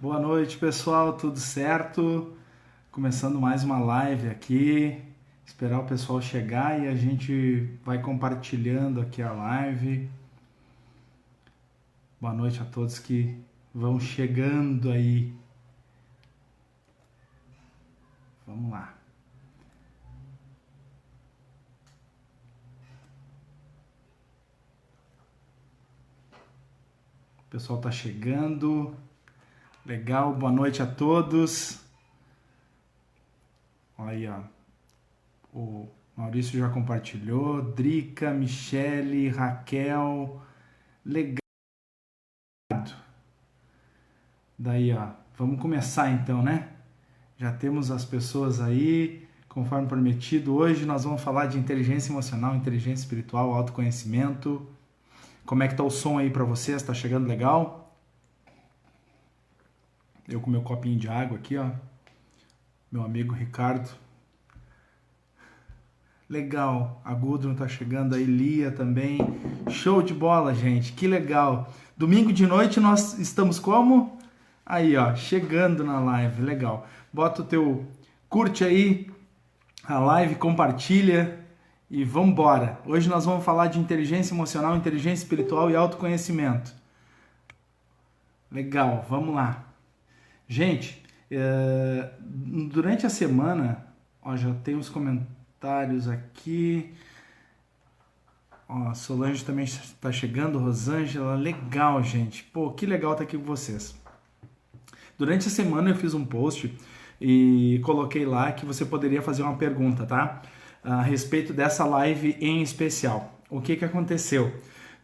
Boa noite, pessoal, tudo certo? Começando mais uma live aqui. Esperar o pessoal chegar e a gente vai compartilhando aqui a live. Boa noite a todos que vão chegando aí. Vamos lá. O pessoal tá chegando. Legal, boa noite a todos. Olha aí, ó. O Maurício já compartilhou. Drica, Michele, Raquel. Legal. Daí, ó. Vamos começar então, né? Já temos as pessoas aí, conforme prometido. Hoje nós vamos falar de inteligência emocional, inteligência espiritual, autoconhecimento. Como é que tá o som aí para vocês? Tá chegando legal? Eu com meu copinho de água aqui, ó. Meu amigo Ricardo. Legal. A Gudrun tá chegando aí, Lia também. Show de bola, gente. Que legal. Domingo de noite nós estamos como? Aí, ó, chegando na live. Legal. Bota o teu curte aí a live, compartilha e vambora. Hoje nós vamos falar de inteligência emocional, inteligência espiritual e autoconhecimento. Legal, vamos lá. Gente, durante a semana, ó, já tem os comentários aqui. Ó, Solange também está chegando, Rosângela, legal, gente. Pô, que legal estar aqui com vocês. Durante a semana eu fiz um post e coloquei lá que você poderia fazer uma pergunta, tá? A respeito dessa live em especial. O que aconteceu?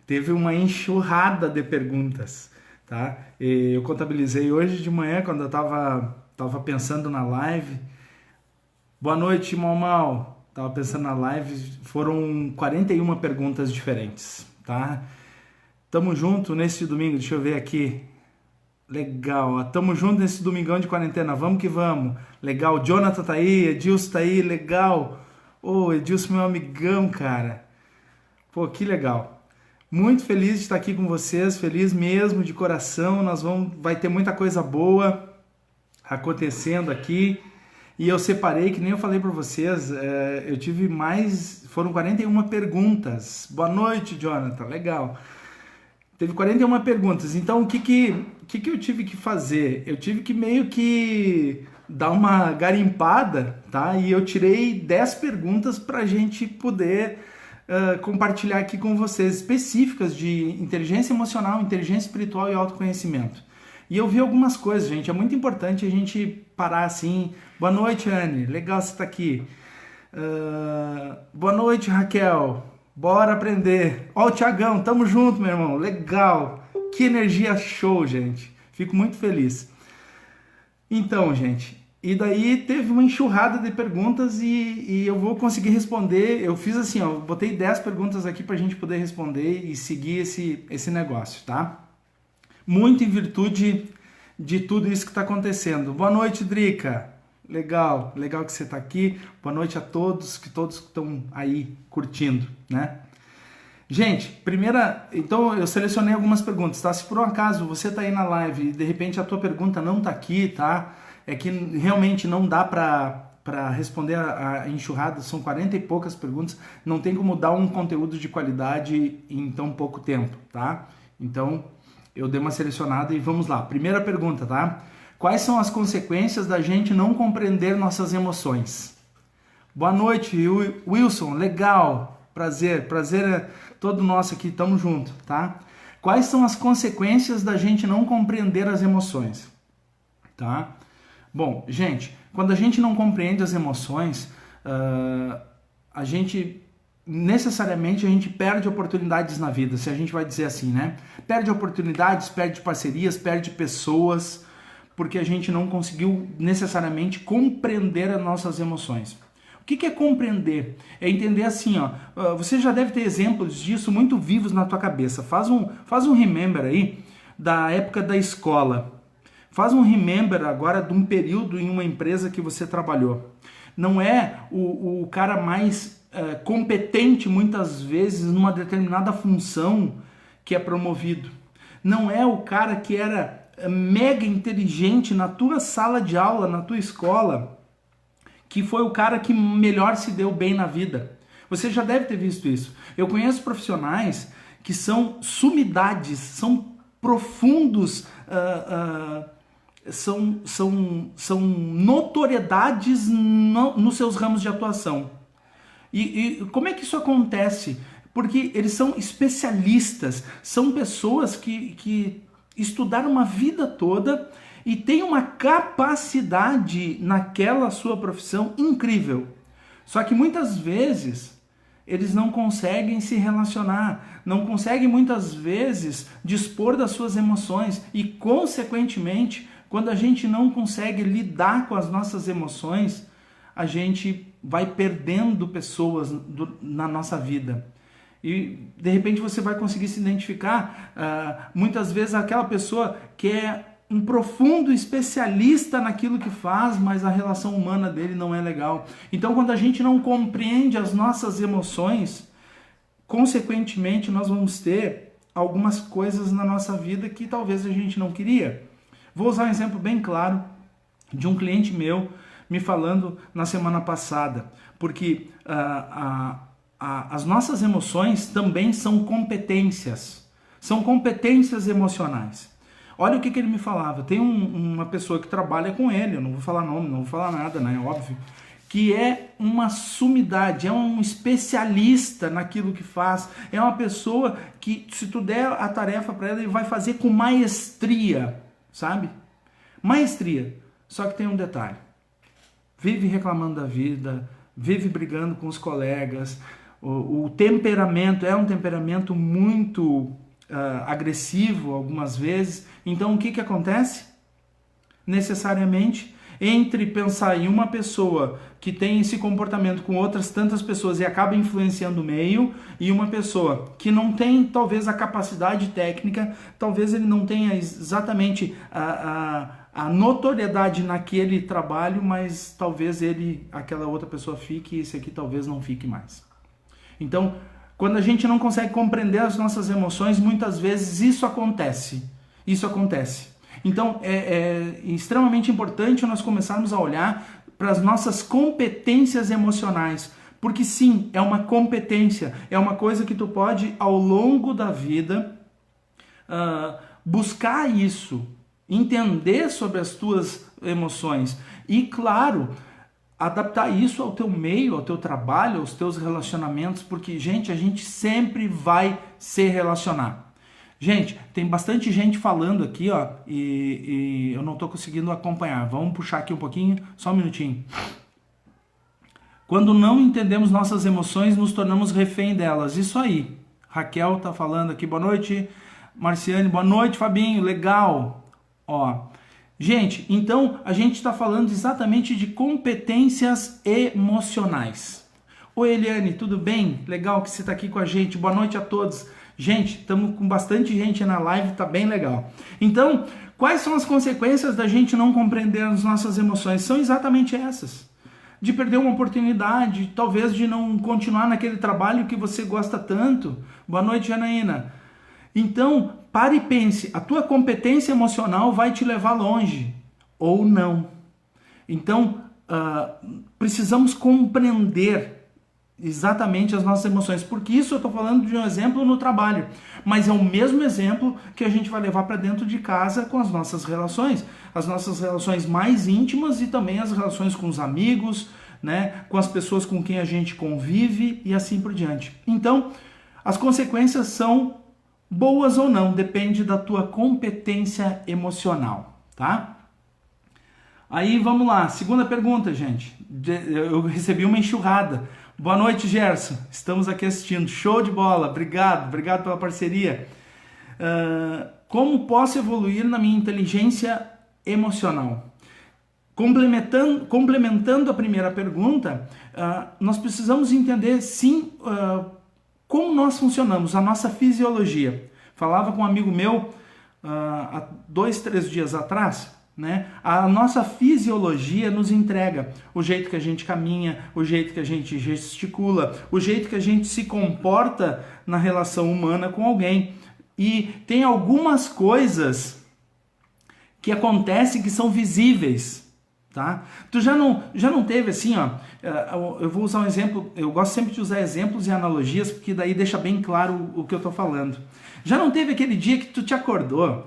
Teve uma enxurrada de perguntas, tá? Eu contabilizei hoje de manhã, quando eu tava pensando na live. Boa noite, Mal. Tava pensando na live, foram 41 perguntas diferentes, tá? Tamo junto nesse domingo, deixa eu ver aqui. Legal, ó. Tamo junto nesse domingão de quarentena, vamos que vamos. Legal, Jonathan tá aí, Edilson tá aí, legal. Ô, Edilson, meu amigão, cara. Pô, que legal. Muito feliz de estar aqui com vocês, feliz mesmo, de coração. Vai ter muita coisa boa acontecendo aqui. E eu separei, que nem eu falei para vocês, eu tive foram 41 perguntas. Boa noite, Jonathan, legal. Teve 41 perguntas, então o que eu tive que fazer? Eu tive que meio que dar uma garimpada, tá? E eu tirei 10 perguntas para a gente poder compartilhar aqui com vocês, específicas de inteligência emocional, inteligência espiritual e autoconhecimento. E eu vi algumas coisas, gente, é muito importante a gente parar assim. Boa noite, Anne, legal você estar aqui. Boa noite, Raquel. Bora aprender. Ó, o Thiagão, tamo junto, meu irmão. Legal. Que energia show, gente. Fico muito feliz. Então, gente, e daí teve uma enxurrada de perguntas e eu vou conseguir responder. Eu fiz assim, ó, botei 10 perguntas aqui pra gente poder responder e seguir esse negócio, tá? Muito em virtude de tudo isso que tá acontecendo. Boa noite, Drica. Legal que você está aqui. Boa noite a todos que estão aí curtindo, né? Gente, então eu selecionei algumas perguntas, tá? Se por um acaso você está aí na live e de repente a tua pergunta não está aqui, tá? É que realmente não dá para responder a enxurrada, são 40 e poucas perguntas, não tem como dar um conteúdo de qualidade em tão pouco tempo, tá? Então eu dei uma selecionada e vamos lá. Primeira pergunta, tá? Quais são as consequências da gente não compreender nossas emoções? Boa noite, Wilson, legal, prazer é todo nosso aqui, tamo junto, tá? Quais são as consequências da gente não compreender as emoções? Tá? Bom, gente, quando a gente não compreende as emoções, necessariamente a gente perde oportunidades na vida, se a gente vai dizer assim, né? Perde oportunidades, perde parcerias, perde pessoas, porque a gente não conseguiu necessariamente compreender as nossas emoções. O que é compreender? É entender assim, ó, você já deve ter exemplos disso muito vivos na tua cabeça. Faz um remember aí da época da escola. Faz um remember agora de um período em uma empresa que você trabalhou. Não é o cara mais competente muitas vezes numa determinada função que é promovido. Não é o cara que era mega inteligente na tua sala de aula, na tua escola, que foi o cara que melhor se deu bem na vida. Você já deve ter visto isso. Eu conheço profissionais que são sumidades, são profundos, são notoriedades nos seus ramos de atuação. E como é que isso acontece? Porque eles são especialistas, são pessoas que estudaram uma vida toda e têm uma capacidade naquela sua profissão incrível. Só que muitas vezes eles não conseguem se relacionar, não conseguem muitas vezes dispor das suas emoções e, consequentemente, quando a gente não consegue lidar com as nossas emoções, a gente vai perdendo pessoas na nossa vida. E de repente você vai conseguir se identificar, muitas vezes aquela pessoa que é um profundo especialista naquilo que faz, mas a relação humana dele não é legal. Então, quando a gente não compreende as nossas emoções, consequentemente nós vamos ter algumas coisas na nossa vida que talvez a gente não queria. Vou usar um exemplo bem claro de um cliente meu me falando na semana passada, porque as nossas emoções também são competências emocionais. Olha o que ele me falava. Tem uma pessoa que trabalha com ele, eu não vou falar nome, não vou falar nada, né? Óbvio. Que é uma sumidade, é um especialista naquilo que faz, é uma pessoa que, se tu der a tarefa para ela, ele vai fazer com maestria, sabe? Maestria. Só que tem um detalhe. Vive reclamando da vida, vive brigando com os colegas, o temperamento é um temperamento muito agressivo algumas vezes. Então o que acontece? Necessariamente, entre pensar em uma pessoa que tem esse comportamento com outras tantas pessoas e acaba influenciando o meio, e uma pessoa que não tem talvez a capacidade técnica, talvez ele não tenha exatamente a notoriedade naquele trabalho, mas talvez aquela outra pessoa fique e esse aqui talvez não fique mais. Então, quando a gente não consegue compreender as nossas emoções, muitas vezes isso acontece. Então, é extremamente importante nós começarmos a olhar para as nossas competências emocionais. Porque sim, é uma competência, é uma coisa que tu pode, ao longo da vida, buscar isso, entender sobre as tuas emoções. E, claro, adaptar isso ao teu meio, ao teu trabalho, aos teus relacionamentos, porque, gente, a gente sempre vai se relacionar. Gente, tem bastante gente falando aqui, ó, e eu não estou conseguindo acompanhar. Vamos puxar aqui um pouquinho, só um minutinho. Quando não entendemos nossas emoções, nos tornamos refém delas. Isso aí. Raquel tá falando aqui, boa noite. Marciane, boa noite, Fabinho, legal. Ó, gente, então a gente está falando exatamente de competências emocionais. Oi, Eliane, tudo bem? Legal que você está aqui com a gente. Boa noite a todos. Gente, estamos com bastante gente na live, tá bem legal. Então, quais são as consequências da gente não compreender as nossas emoções? São exatamente essas. De perder uma oportunidade, talvez de não continuar naquele trabalho que você gosta tanto. Boa noite, Janaína. Então, pare e pense, a tua competência emocional vai te levar longe ou não. Então, precisamos compreender exatamente as nossas emoções, porque isso eu estou falando de um exemplo no trabalho, mas é o mesmo exemplo que a gente vai levar para dentro de casa com as nossas relações mais íntimas e também as relações com os amigos, né, com as pessoas com quem a gente convive e assim por diante. Então, as consequências são boas ou não, depende da tua competência emocional, tá? Aí vamos lá, segunda pergunta, gente. Eu recebi uma enxurrada. Boa noite, Gerson. Estamos aqui assistindo. Show de bola. Obrigado pela parceria. Como posso evoluir na minha inteligência emocional? Complementando a primeira pergunta, nós precisamos entender, sim, como nós funcionamos, a nossa fisiologia. Falava com um amigo meu há 2-3 dias atrás, né? A nossa fisiologia nos entrega o jeito que a gente caminha, o jeito que a gente gesticula, o jeito que a gente se comporta na relação humana com alguém. E tem algumas coisas que acontecem, que são visíveis, tá? Tu já não teve assim, ó, eu vou usar um exemplo, eu gosto sempre de usar exemplos e analogias, porque daí deixa bem claro o que eu tô falando. Já não teve aquele dia que tu te acordou,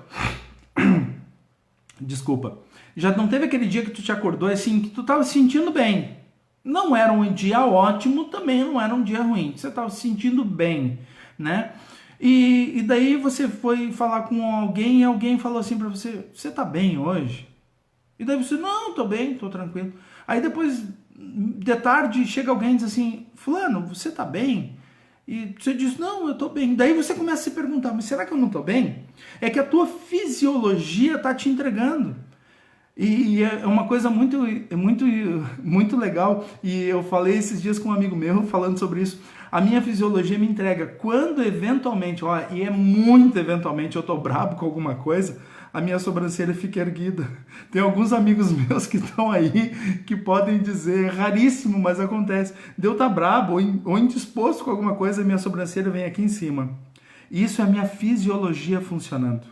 desculpa, já não teve aquele dia que tu te acordou assim, que tu tava se sentindo bem. Não era um dia ótimo, também não era um dia ruim, você tava se sentindo bem, né? E daí você foi falar com alguém e alguém falou assim pra você, você tá bem hoje? E daí você, não, tô bem, tô tranquilo. Aí depois, de tarde, chega alguém e diz assim, fulano, você tá bem? E você diz, não, eu tô bem. Daí você começa a se perguntar, mas será que eu não tô bem? É que a tua fisiologia tá te entregando. E é uma coisa muito legal, e eu falei esses dias com um amigo meu falando sobre isso. A minha fisiologia me entrega. Quando eventualmente, ó, e é muito eventualmente, eu tô brabo com alguma coisa, a minha sobrancelha fica erguida. Tem alguns amigos meus que estão aí que podem dizer, é raríssimo, mas acontece. De eu tá brabo ou indisposto com alguma coisa, a minha sobrancelha vem aqui em cima. Isso é a minha fisiologia funcionando.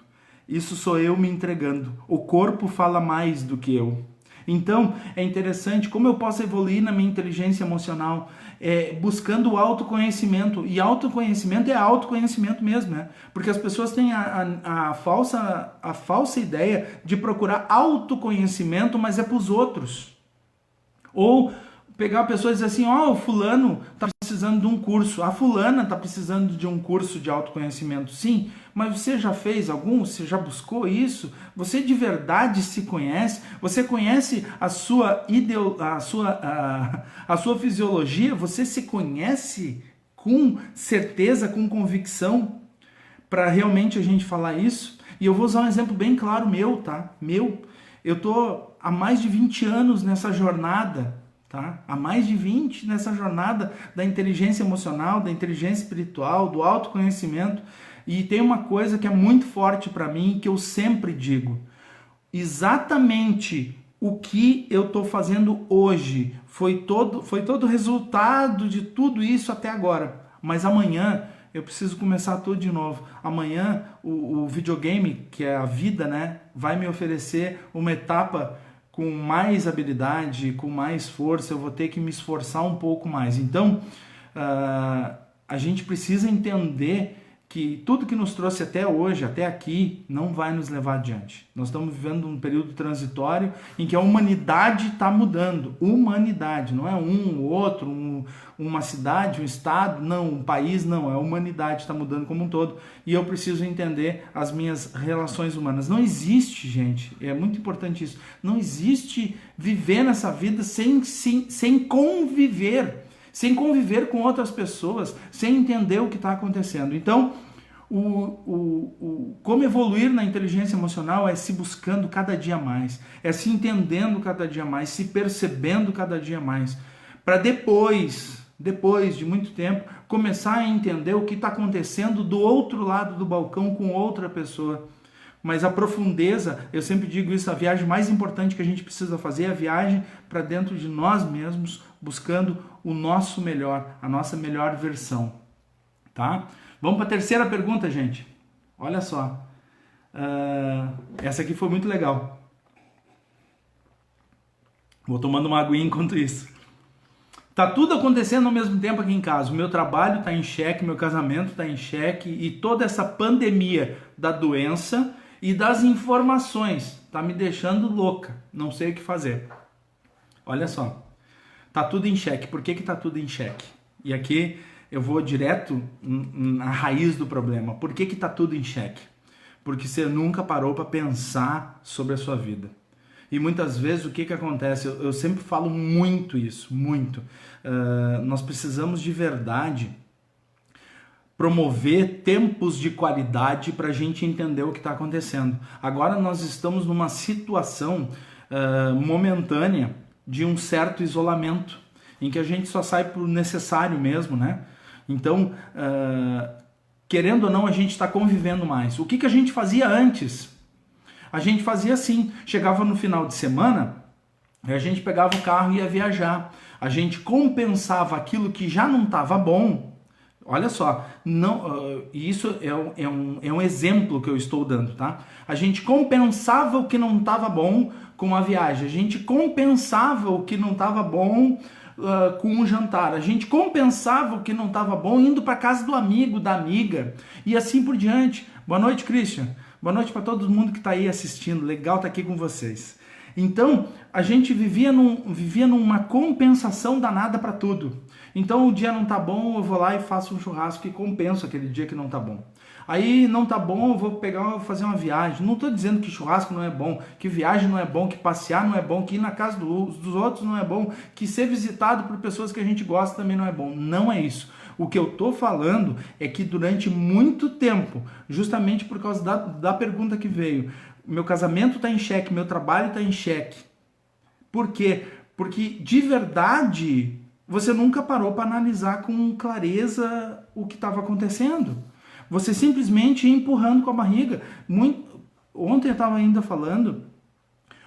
Isso sou eu me entregando. O corpo fala mais do que eu. Então, é interessante como eu posso evoluir na minha inteligência emocional, buscando o autoconhecimento. E autoconhecimento é autoconhecimento mesmo, né? Porque as pessoas têm a falsa ideia de procurar autoconhecimento, mas é para os outros. Ou pegar a pessoa e dizer assim, ó, o fulano tá precisando de um curso, a fulana tá precisando de um curso de autoconhecimento. Sim, mas você já fez algum? Você já buscou isso? Você de verdade se conhece? Você conhece a sua fisiologia? Você se conhece com certeza, com convicção, para realmente a gente falar isso? E eu vou usar um exemplo bem claro meu, tá? Eu tô há mais de 20 anos nessa jornada, tá? Há mais de 20 nessa jornada da inteligência emocional, da inteligência espiritual, do autoconhecimento. E tem uma coisa que é muito forte para mim, que eu sempre digo. Exatamente o que eu estou fazendo hoje foi todo resultado de tudo isso até agora. Mas amanhã eu preciso começar tudo de novo. Amanhã o videogame, que é a vida, né, vai me oferecer uma etapa com mais habilidade, com mais força. Eu vou ter que me esforçar um pouco mais. Então, a gente precisa entender que tudo que nos trouxe até hoje, até aqui, não vai nos levar adiante. Nós estamos vivendo um período transitório em que a humanidade está mudando. Humanidade, não é um, outro, uma cidade, um estado, não, um país, não. A humanidade está mudando como um todo. E eu preciso entender as minhas relações humanas. Não existe, gente, é muito importante isso, não existe viver nessa vida sem conviver. Sem conviver com outras pessoas, sem entender o que está acontecendo. Então, como evoluir na inteligência emocional é se buscando cada dia mais, é se entendendo cada dia mais, se percebendo cada dia mais, para depois de muito tempo, começar a entender o que está acontecendo do outro lado do balcão com outra pessoa. Mas a profundeza, eu sempre digo isso, a viagem mais importante que a gente precisa fazer é a viagem para dentro de nós mesmos, buscando o nosso melhor, a nossa melhor versão, tá? Vamos para a terceira pergunta, gente. Olha só, essa aqui foi muito legal. Vou tomando uma aguinha enquanto isso. Tá tudo acontecendo ao mesmo tempo aqui em casa. O meu trabalho está em xeque, meu casamento está em xeque e toda essa pandemia da doença e das informações tá me deixando louca. Não sei o que fazer. Olha só. Tá tudo em xeque. Por que tá tudo em xeque? E aqui eu vou direto na raiz do problema. Por que tá tudo em xeque? Porque você nunca parou para pensar sobre a sua vida. E muitas vezes o que acontece? Eu sempre falo muito isso, muito. Nós precisamos de verdade promover tempos de qualidade para a gente entender o que está acontecendo. Agora nós estamos numa situação momentânea de um certo isolamento, em que a gente só sai por necessário mesmo, né? Então, querendo ou não, a gente está convivendo mais. O que a gente fazia antes? A gente fazia assim, chegava no final de semana, a gente pegava o carro e ia viajar. A gente compensava aquilo que já não estava bom. Olha só, não, isso é um exemplo que eu estou dando, tá? A gente compensava o que não estava bom com a viagem, a gente compensava o que não estava bom com um jantar, a gente compensava o que não estava bom indo para casa do amigo, da amiga e assim por diante. Boa noite, Christian. Boa noite para todo mundo que está aí assistindo. Legal estar aqui com vocês. Então, a gente vivia numa compensação danada para tudo. Então, o dia não tá bom, eu vou lá e faço um churrasco e compenso aquele dia que não tá bom. Aí, não tá bom, eu vou fazer uma viagem. Não tô dizendo que churrasco não é bom, que viagem não é bom, que passear não é bom, que ir na casa dos outros não é bom, que ser visitado por pessoas que a gente gosta também não é bom. Não é isso. O que eu tô falando é que durante muito tempo, justamente por causa da pergunta que veio, meu casamento está em xeque, meu trabalho está em xeque. Por quê? Porque de verdade você nunca parou para analisar com clareza o que estava acontecendo. Você simplesmente ia empurrando com a barriga. Ontem eu estava ainda falando,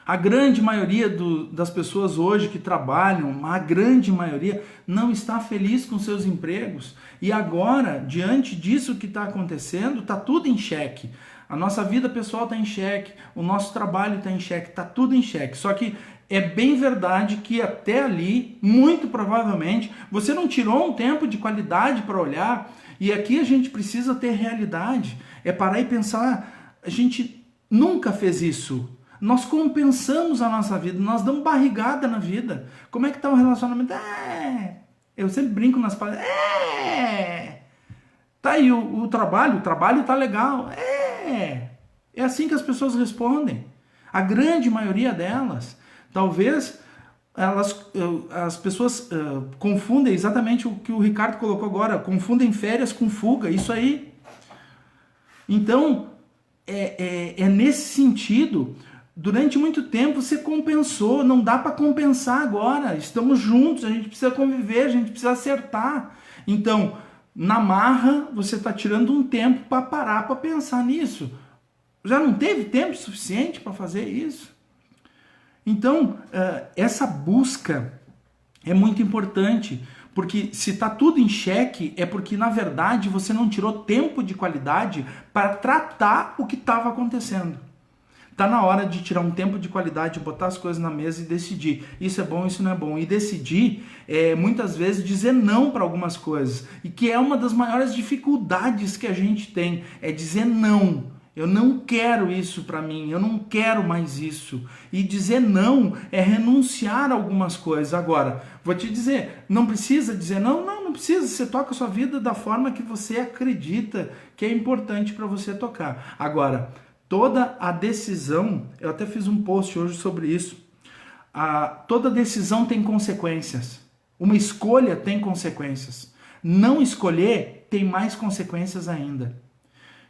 a grande maioria das pessoas hoje que trabalham, a grande maioria, não está feliz com seus empregos. E agora, diante disso que está acontecendo, está tudo em xeque. A nossa vida pessoal está em xeque, o nosso trabalho está em xeque, está tudo em xeque. Só que é bem verdade que até ali, muito provavelmente, você não tirou um tempo de qualidade para olhar. E aqui a gente precisa ter realidade. É parar e pensar, a gente nunca fez isso. Nós compensamos a nossa vida, nós damos barrigada na vida. Como é que está o relacionamento? Eu sempre brinco nas palavras. Tá aí o trabalho tá legal. É assim que as pessoas respondem. A grande maioria delas. Talvez as pessoas confundem exatamente o que o Ricardo colocou agora, confundem férias com fuga, isso aí. Então, é nesse sentido, durante muito tempo você compensou, não dá para compensar agora, estamos juntos, a gente precisa conviver, a gente precisa acertar. Então, na marra, você está tirando um tempo para parar para pensar nisso. Já não teve tempo suficiente para fazer isso? Então, essa busca é muito importante, porque se está tudo em xeque, é porque, na verdade, você não tirou tempo de qualidade para tratar o que estava acontecendo. Está na hora de tirar um tempo de qualidade, botar as coisas na mesa e decidir. Isso é bom, isso não é bom. E decidir, muitas vezes, dizer não para algumas coisas. E que é uma das maiores dificuldades que a gente tem, é dizer não. Eu não quero isso para mim, eu não quero mais isso. E dizer não é renunciar a algumas coisas. Agora, vou te dizer, não precisa dizer não, não precisa. Você toca a sua vida da forma que você acredita que é importante para você tocar. Agora, toda a decisão, eu até fiz um post hoje sobre isso, toda decisão tem consequências. Uma escolha tem consequências. Não escolher tem mais consequências ainda.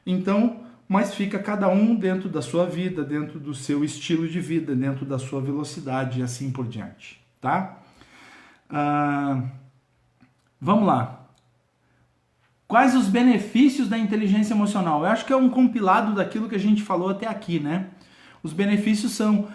Então, mas fica cada um dentro da sua vida, dentro do seu estilo de vida, dentro da sua velocidade e assim por diante, tá? Vamos lá. Quais os benefícios da inteligência emocional? Eu acho que é um compilado daquilo que a gente falou até aqui, né? Os benefícios são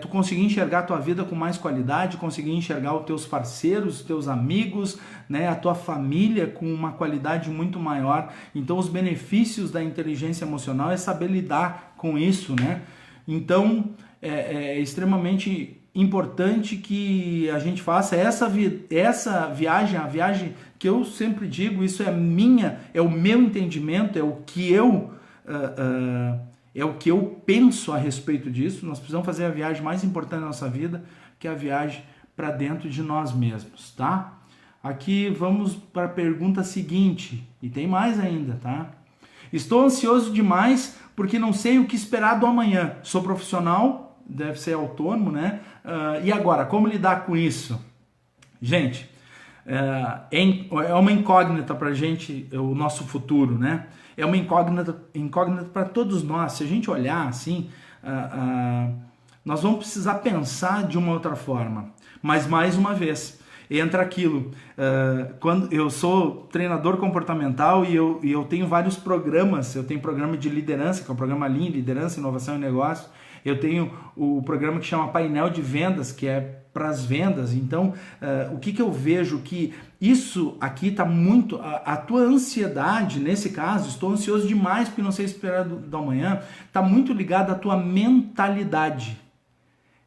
tu conseguir enxergar a tua vida com mais qualidade, conseguir enxergar os teus parceiros, os teus amigos, né, a tua família com uma qualidade muito maior. Então, os benefícios da inteligência emocional é saber lidar com isso, né? Então, é extremamente importante que a gente faça essa viagem, a viagem que eu sempre digo, isso é o meu entendimento, é o que eu... É o que eu penso a respeito disso. Nós precisamos fazer a viagem mais importante da nossa vida, que é a viagem para dentro de nós mesmos, tá? Aqui vamos para a pergunta seguinte, e tem mais ainda, tá? Estou ansioso demais porque não sei o que esperar do amanhã. Sou profissional, deve ser autônomo, né? E agora, como lidar com isso? Gente, é uma incógnita para a gente, o nosso futuro, né? É uma incógnita para todos nós. Se a gente olhar assim, nós vamos precisar pensar de uma outra forma. Mas, mais uma vez, entra aquilo. Quando eu sou treinador comportamental e eu tenho vários programas. Eu tenho programa de liderança, que é o programa Lean, Liderança, Inovação e Negócio. Eu tenho o programa que chama Painel de Vendas, que é para as vendas. Então, o que eu vejo que isso aqui está muito... A tua ansiedade, nesse caso, estou ansioso demais porque não sei esperar do amanhã, está muito ligado à tua mentalidade.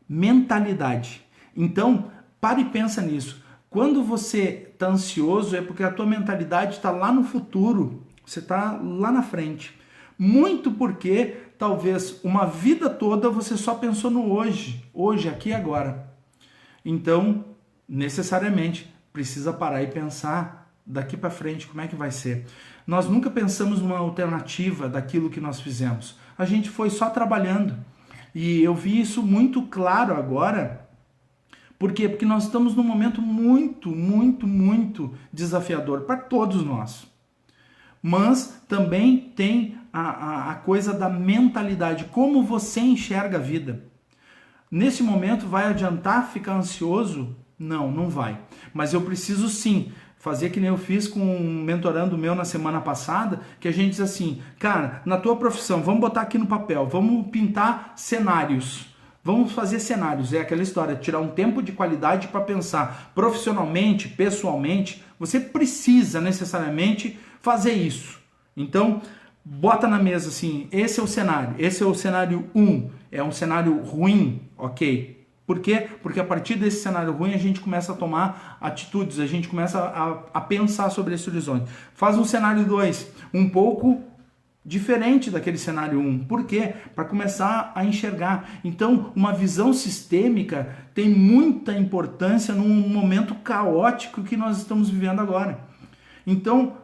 Mentalidade. Então, para e pensa nisso. Quando você está ansioso é porque a tua mentalidade está lá no futuro, você está lá na frente. Muito porque talvez uma vida toda você só pensou no hoje, aqui e agora. Então, necessariamente, precisa parar e pensar daqui para frente como é que vai ser. Nós nunca pensamos numa alternativa daquilo que nós fizemos. A gente foi só trabalhando. E eu vi isso muito claro agora. Por quê? Porque nós estamos num momento muito, muito, muito desafiador para todos nós. Mas também tem a coisa da mentalidade, como você enxerga a vida. Nesse momento vai adiantar ficar ansioso? Não, não vai. Mas eu preciso sim fazer que nem eu fiz com um mentorando meu na semana passada, que a gente diz assim, cara, na tua profissão, vamos botar aqui no papel, vamos pintar cenários. Vamos fazer cenários, é aquela história, tirar um tempo de qualidade para pensar profissionalmente, pessoalmente, você precisa necessariamente fazer isso. Então, bota na mesa assim, esse é o cenário 1, é um cenário ruim, ok? Por quê? Porque a partir desse cenário ruim a gente começa a tomar atitudes, a gente começa a pensar sobre esse horizonte. Faz um cenário 2, um pouco diferente daquele cenário 1. Por quê? Para começar a enxergar. Então, uma visão sistêmica tem muita importância num momento caótico que nós estamos vivendo agora. Então,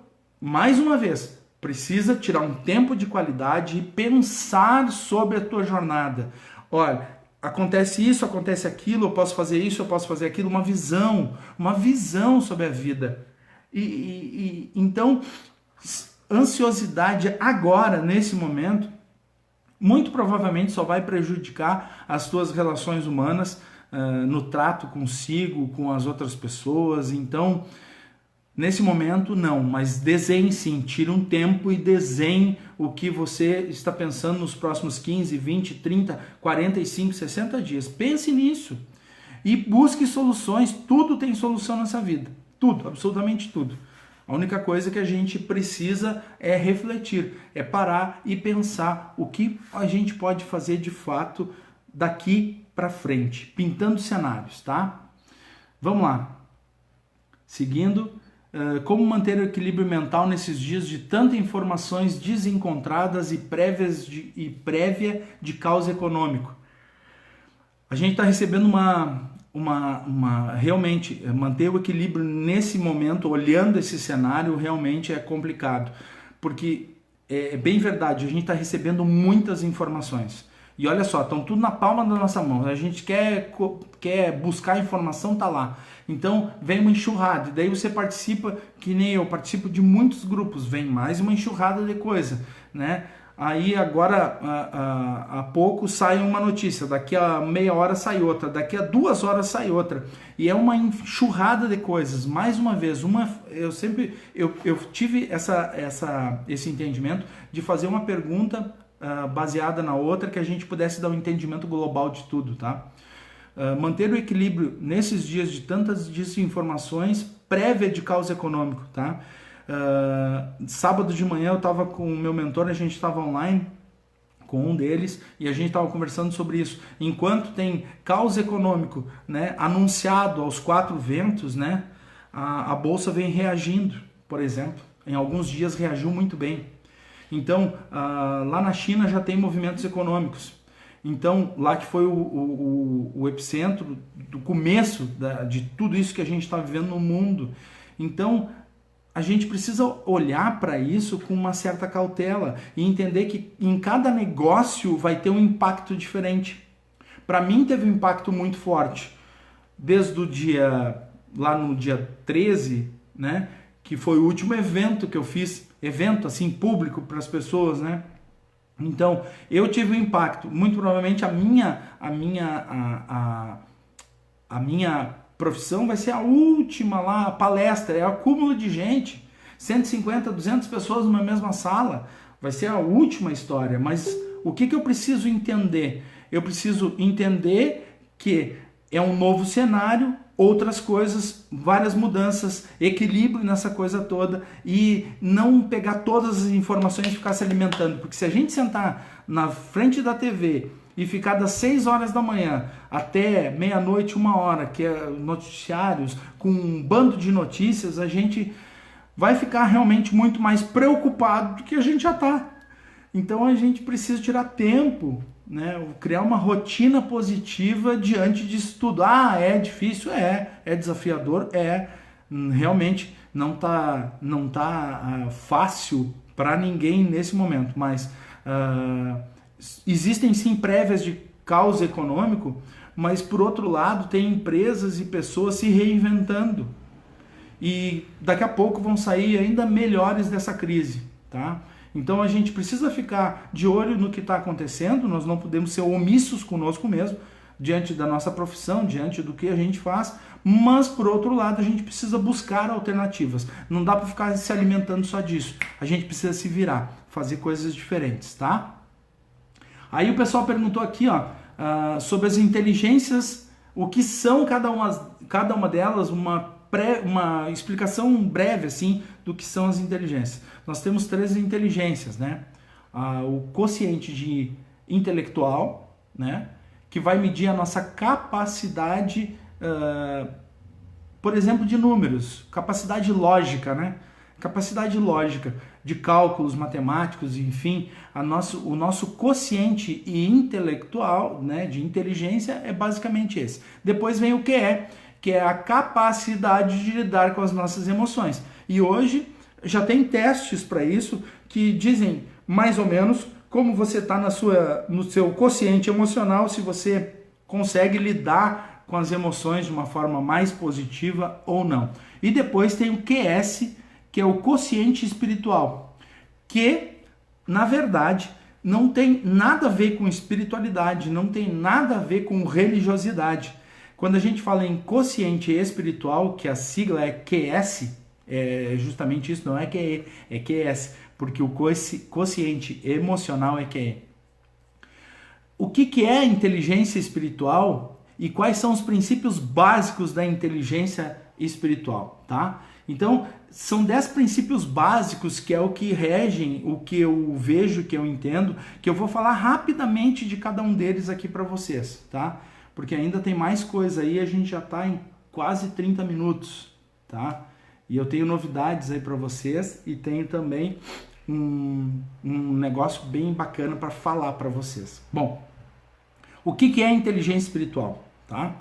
mais uma vez, precisa tirar um tempo de qualidade e pensar sobre a tua jornada. Olha, acontece isso, acontece aquilo, eu posso fazer isso, eu posso fazer aquilo, uma visão sobre a vida. Então, ansiosidade agora, nesse momento, muito provavelmente só vai prejudicar as tuas relações humanas, no trato consigo, com as outras pessoas. Então, nesse momento, não, mas desenhe sim, tire um tempo e desenhe o que você está pensando nos próximos 15, 20, 30, 45, 60 dias. Pense nisso e busque soluções. Tudo tem solução nessa vida, tudo, absolutamente tudo. A única coisa que a gente precisa é refletir, é parar e pensar o que a gente pode fazer de fato daqui para frente, pintando cenários, tá? Vamos lá. Seguindo, como manter o equilíbrio mental nesses dias de tantas informações desencontradas e prévia de caos econômico? A gente está recebendo realmente, manter o equilíbrio nesse momento, olhando esse cenário, realmente é complicado. Porque é bem verdade, a gente está recebendo muitas informações. E olha só, estão tudo na palma da nossa mão. A gente quer buscar informação, tá lá. Então vem uma enxurrada, e daí você participa, que nem eu, participo de muitos grupos, vem mais uma enxurrada de coisa, né? Aí agora, há pouco sai uma notícia, daqui a meia hora sai outra, daqui a 2 horas sai outra. E é uma enxurrada de coisas. Mais uma vez, eu tive esse entendimento de fazer uma pergunta baseada na outra, que a gente pudesse dar um entendimento global de tudo, tá? Manter o equilíbrio nesses dias de tantas desinformações, prévia de caos econômico, tá? Sábado de manhã eu estava com o meu mentor, a gente estava online com um deles e a gente estava conversando sobre isso. Enquanto tem caos econômico, né, anunciado aos 4 ventos, né, a bolsa vem reagindo, por exemplo. Em alguns dias reagiu muito bem. Então, lá na China já tem movimentos econômicos. Então, lá que foi o epicentro do começo de tudo isso que a gente está vivendo no mundo. Então, a gente precisa olhar para isso com uma certa cautela e entender que em cada negócio vai ter um impacto diferente. Para mim, teve um impacto muito forte. Desde o lá no dia 13, né, que foi o último evento que eu fiz, evento assim público para as pessoas, né? Então, eu tive um impacto. Muito provavelmente a minha profissão vai ser a última lá, a palestra, é o acúmulo de gente, 150, 200 pessoas numa mesma sala, vai ser a última história. Mas o que eu preciso entender? eu preciso entender que é um novo cenário, outras coisas, várias mudanças, equilíbrio nessa coisa toda e não pegar todas as informações e ficar se alimentando. Porque se a gente sentar na frente da TV e ficar das 6 horas da manhã até meia-noite, 1 hora, que é noticiários, com um bando de notícias, a gente vai ficar realmente muito mais preocupado do que a gente já está. Então a gente precisa tirar tempo, né? Criar uma rotina positiva diante disso tudo. Ah, é difícil? É desafiador? Realmente não tá fácil para ninguém nesse momento, mas existem sim prévias de caos econômico, mas por outro lado tem empresas e pessoas se reinventando e daqui a pouco vão sair ainda melhores dessa crise, tá? Então a gente precisa ficar de olho no que está acontecendo, nós não podemos ser omissos conosco mesmo, diante da nossa profissão, diante do que a gente faz, mas por outro lado a gente precisa buscar alternativas. Não dá para ficar se alimentando só disso, a gente precisa se virar, fazer coisas diferentes, tá? Aí o pessoal perguntou aqui, ó, sobre as inteligências, o que são cada uma delas, uma explicação breve assim do que são as inteligências. Nós temos 3 inteligências, né? O quociente intelectual, né? Que vai medir a nossa capacidade, por exemplo, de números, capacidade lógica, né? Capacidade lógica de cálculos matemáticos, enfim, o nosso quociente intelectual, né, de inteligência é basicamente esse. Depois vem o QE, que é a capacidade de lidar com as nossas emoções. E hoje já tem testes para isso que dizem mais ou menos como você está no seu quociente emocional, se você consegue lidar com as emoções de uma forma mais positiva ou não. E depois tem o QS, que é o quociente espiritual, que na verdade não tem nada a ver com espiritualidade, não tem nada a ver com religiosidade. Quando a gente fala em quociente espiritual, que a sigla é QS, é justamente isso, não é QE, é QS, porque o quociente emocional é QE. O que é a inteligência espiritual e quais são os princípios básicos da inteligência espiritual, tá? Então, são 10 princípios básicos que é o que regem, o que eu vejo, que eu entendo, que eu vou falar rapidamente de cada um deles aqui para vocês, tá? Porque ainda tem mais coisa aí, a gente já está em quase 30 minutos, tá? E eu tenho novidades aí para vocês e tenho também um negócio bem bacana para falar para vocês. Bom, o que é a inteligência espiritual, tá?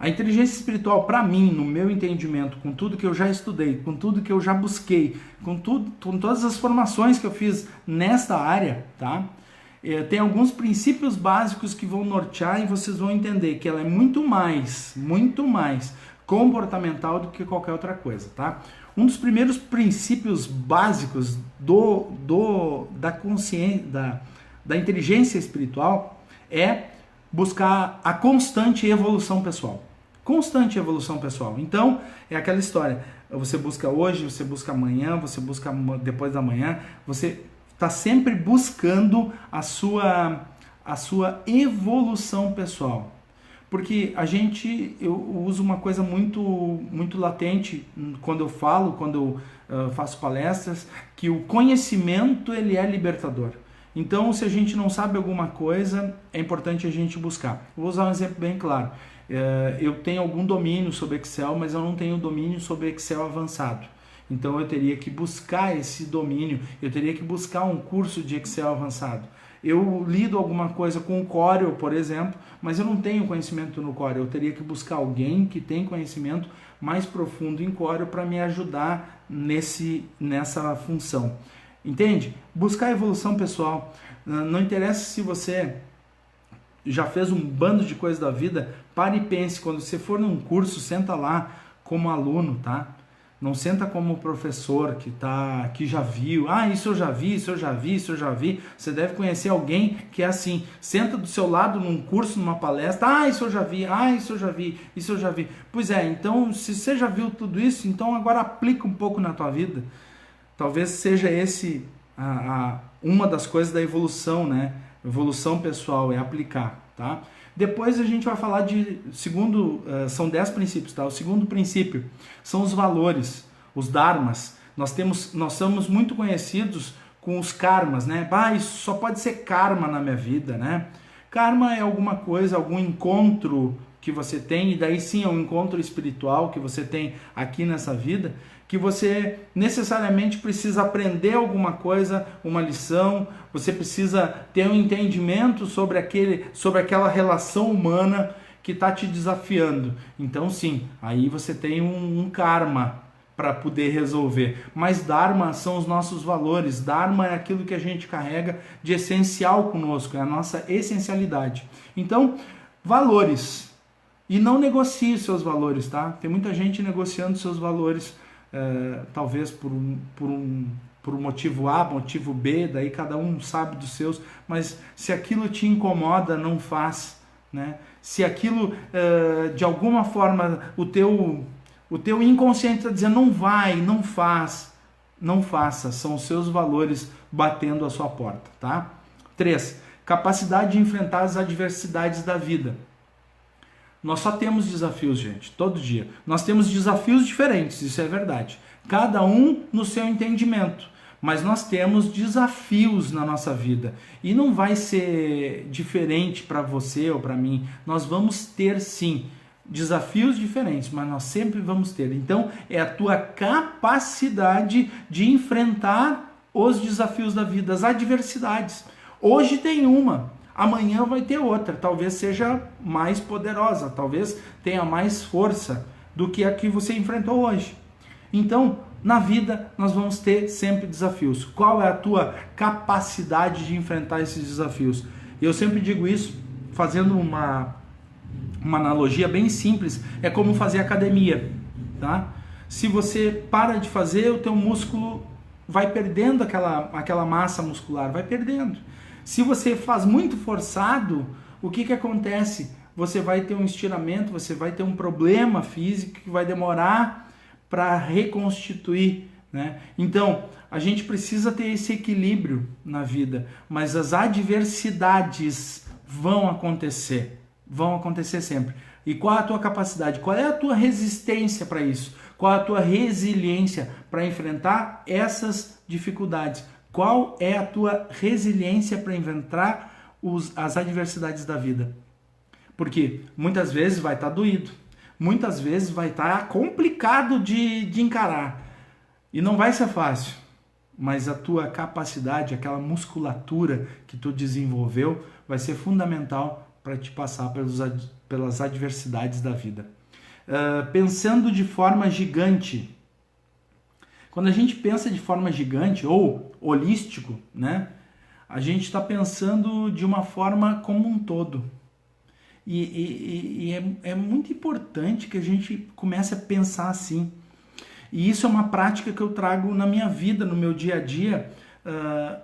A inteligência espiritual, para mim, no meu entendimento, com tudo que eu já estudei, com tudo que eu já busquei, com todas as formações que eu fiz nesta área, tá? Tem alguns princípios básicos que vão nortear e vocês vão entender que ela é muito mais comportamental do que qualquer outra coisa, tá? Um dos primeiros princípios básicos da consciência, da inteligência espiritual é buscar a constante evolução pessoal. Constante evolução pessoal. Então, é aquela história. Você busca hoje, você busca amanhã, você busca depois da manhã, você está sempre buscando a sua evolução pessoal. Porque eu uso uma coisa muito latente quando eu falo, quando eu faço palestras, que o conhecimento ele é libertador. Então, se a gente não sabe alguma coisa, é importante a gente buscar. Vou usar um exemplo bem claro. Eu tenho algum domínio sobre Excel, mas eu não tenho domínio sobre Excel avançado. Então, eu teria que buscar esse domínio, eu teria que buscar um curso de Excel avançado. Eu lido alguma coisa com o Corel, por exemplo, mas eu não tenho conhecimento no Corel. Eu teria que buscar alguém que tem conhecimento mais profundo em Corel para me ajudar nessa função. Entende? Buscar evolução pessoal. Não interessa se você já fez um bando de coisas da vida, pare e pense. Quando você for num curso, senta lá como aluno, tá? Não senta como professor que já viu. Isso eu já vi, isso eu já vi, isso eu já vi. Você deve conhecer alguém que é assim. Senta do seu lado num curso, numa palestra. Isso eu já vi, isso eu já vi, isso eu já vi. Pois é, então se você já viu tudo isso, então agora aplica um pouco na tua vida. Talvez seja uma das coisas da evolução, né? Evolução pessoal é aplicar. tá? Depois a gente vai falar de são 10 princípios, tá? O segundo princípio são os valores, os dharmas. Nós somos muito conhecidos com os karmas, né? Isso só pode ser karma na minha vida, né? Karma é alguma coisa, algum encontro que você tem, e daí sim é um encontro espiritual que você tem aqui nessa vida, que você necessariamente precisa aprender alguma coisa, uma lição, você precisa ter um entendimento sobre aquela relação humana que está te desafiando. Então sim, aí você tem um karma para poder resolver. Mas Dharma são os nossos valores, Dharma é aquilo que a gente carrega de essencial conosco, é a nossa essencialidade. Então, valores. E não negocie os seus valores, tá? Tem muita gente negociando seus valores, talvez por um motivo A, motivo B, daí cada um sabe dos seus, mas se aquilo te incomoda, não faz, né? Se aquilo, de alguma forma, o teu inconsciente está dizendo não vai, não faz, não faça, são os seus valores batendo a sua porta, tá? 3. Capacidade de enfrentar as adversidades da vida. Nós só temos desafios, gente, todo dia. Nós temos desafios diferentes, isso é verdade. Cada um no seu entendimento. Mas nós temos desafios na nossa vida. E não vai ser diferente para você ou para mim. Nós vamos ter, sim, desafios diferentes, mas nós sempre vamos ter. Então, é a tua capacidade de enfrentar os desafios da vida, as adversidades. Hoje tem uma. Amanhã vai ter outra, talvez seja mais poderosa, talvez tenha mais força do que a que você enfrentou hoje. Então, na vida, nós vamos ter sempre desafios. Qual é a tua capacidade de enfrentar esses desafios? Eu sempre digo isso, fazendo uma analogia bem simples, é como fazer academia, tá? Se você para de fazer, o teu músculo vai perdendo aquela massa muscular, vai perdendo. Se você faz muito forçado, o que acontece? Você vai ter um estiramento, você vai ter um problema físico que vai demorar para reconstituir, né? Então, a gente precisa ter esse equilíbrio na vida, mas as adversidades vão acontecer sempre. E qual é a tua capacidade? Qual é a tua resistência para isso? Qual é a tua resiliência para enfrentar essas dificuldades? Qual é a tua resiliência para enfrentar as adversidades da vida? Porque muitas vezes vai estar doído, muitas vezes vai estar complicado de encarar e não vai ser fácil, mas a tua capacidade, aquela musculatura que tu desenvolveu vai ser fundamental para te passar pelas adversidades da vida. Pensando de forma gigante. Quando a gente pensa de forma gigante ou holístico, né, a gente está pensando de uma forma como um todo. E é muito importante que a gente comece a pensar assim. E isso é uma prática que eu trago na minha vida, no meu dia a dia,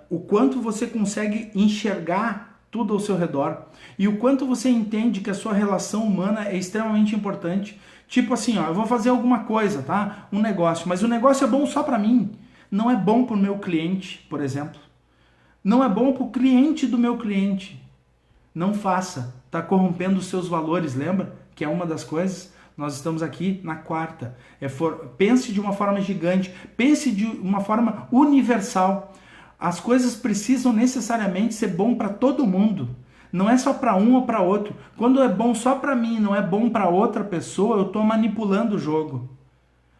o quanto você consegue enxergar tudo ao seu redor e o quanto você entende que a sua relação humana é extremamente importante. Tipo assim, eu vou fazer alguma coisa, tá? Um negócio, mas o negócio é bom só para mim. Não é bom para o meu cliente, por exemplo. Não é bom para o cliente do meu cliente. Não faça. Está corrompendo os seus valores, lembra? Que é uma das coisas. Nós estamos aqui na quarta. Pense de uma forma gigante. Pense de uma forma universal. As coisas precisam necessariamente ser bom para todo mundo. Não é só para um ou para outro. Quando é bom só para mim, não é bom para outra pessoa, eu estou manipulando o jogo.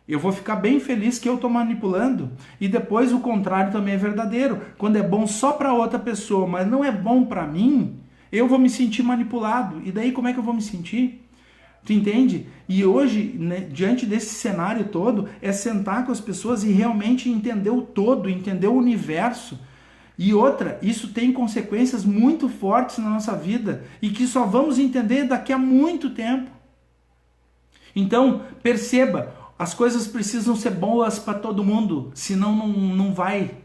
Eu vou ficar bem feliz que eu estou manipulando. E depois o contrário também é verdadeiro. Quando é bom só para outra pessoa, mas não é bom para mim, eu vou me sentir manipulado. E daí como é que eu vou me sentir? Tu entende? E hoje, né, diante desse cenário todo, é sentar com as pessoas e realmente entender o todo, entender o universo. E outra, isso tem consequências muito fortes na nossa vida e que só vamos entender daqui a muito tempo. Então, perceba, as coisas precisam ser boas para todo mundo, senão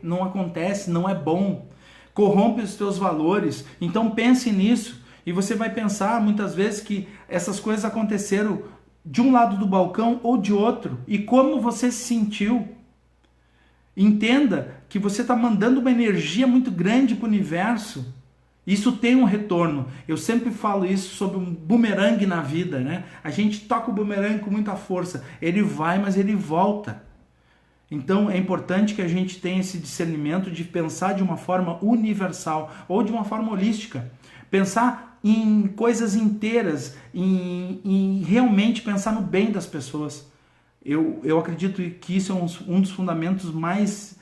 não acontece, não é bom. Corrompe os teus valores. Então pense nisso e você vai pensar muitas vezes que essas coisas aconteceram de um lado do balcão ou de outro e como você se sentiu. Entenda que você está mandando uma energia muito grande para o universo Isso tem um retorno. Eu sempre falo isso sobre um bumerangue na vida, né? A gente toca o bumerangue com muita força. Ele vai, mas ele volta. Então é importante que a gente tenha esse discernimento de pensar de uma forma universal ou de uma forma holística. Pensar em coisas inteiras, em realmente pensar no bem das pessoas. Eu acredito que isso é um dos fundamentos mais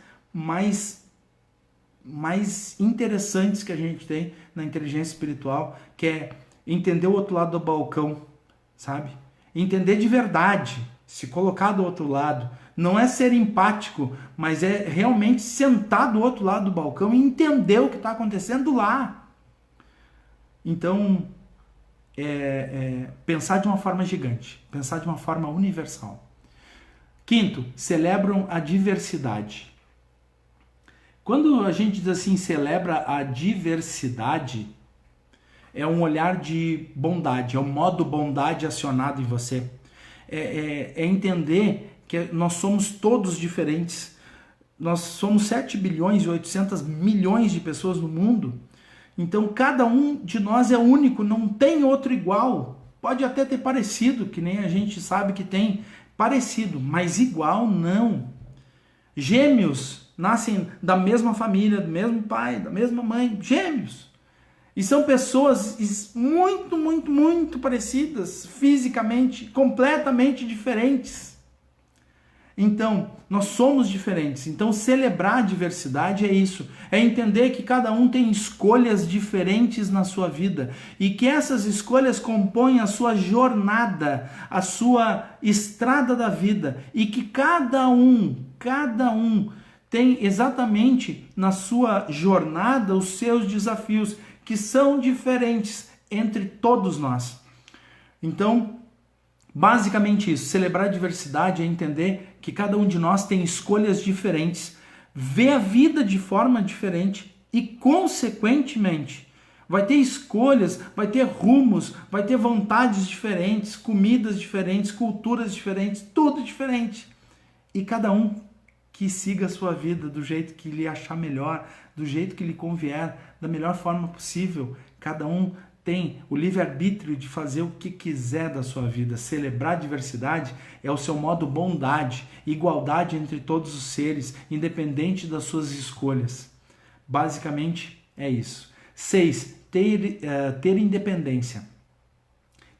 interessantes que a gente tem na inteligência espiritual, que é entender o outro lado do balcão, sabe? Entender de verdade, se colocar do outro lado. Não é ser empático, mas é realmente sentar do outro lado do balcão e entender o que está acontecendo lá. Então, pensar de uma forma gigante, pensar de uma forma universal. Quinto, celebram a diversidade. Quando a gente diz assim, celebra a diversidade, é um olhar de bondade, é um modo bondade acionado em você. É entender que nós somos todos diferentes. Nós somos 7 bilhões e 800 milhões de pessoas no mundo. Então, cada um de nós é único, não tem outro igual. Pode até ter parecido, que nem a gente sabe que tem parecido, mas igual não. Gêmeos nascem da mesma família, do mesmo pai, da mesma mãe, gêmeos. E são pessoas muito, muito, muito parecidas, fisicamente, completamente diferentes. Então, nós somos diferentes. Então, celebrar a diversidade é isso. É entender que cada um tem escolhas diferentes na sua vida. E que essas escolhas compõem a sua jornada, a sua estrada da vida. E que cada um tem exatamente na sua jornada os seus desafios, que são diferentes entre todos nós. Então, basicamente isso, celebrar a diversidade é entender que cada um de nós tem escolhas diferentes, vê a vida de forma diferente e, consequentemente, vai ter escolhas, vai ter rumos, vai ter vontades diferentes, comidas diferentes, culturas diferentes, tudo diferente. E cada um que siga a sua vida do jeito que lhe achar melhor, do jeito que lhe convier, da melhor forma possível. Cada um tem o livre-arbítrio de fazer o que quiser da sua vida. Celebrar a diversidade é o seu modo bondade, igualdade entre todos os seres, independente das suas escolhas. Basicamente é isso. 6. Ter independência.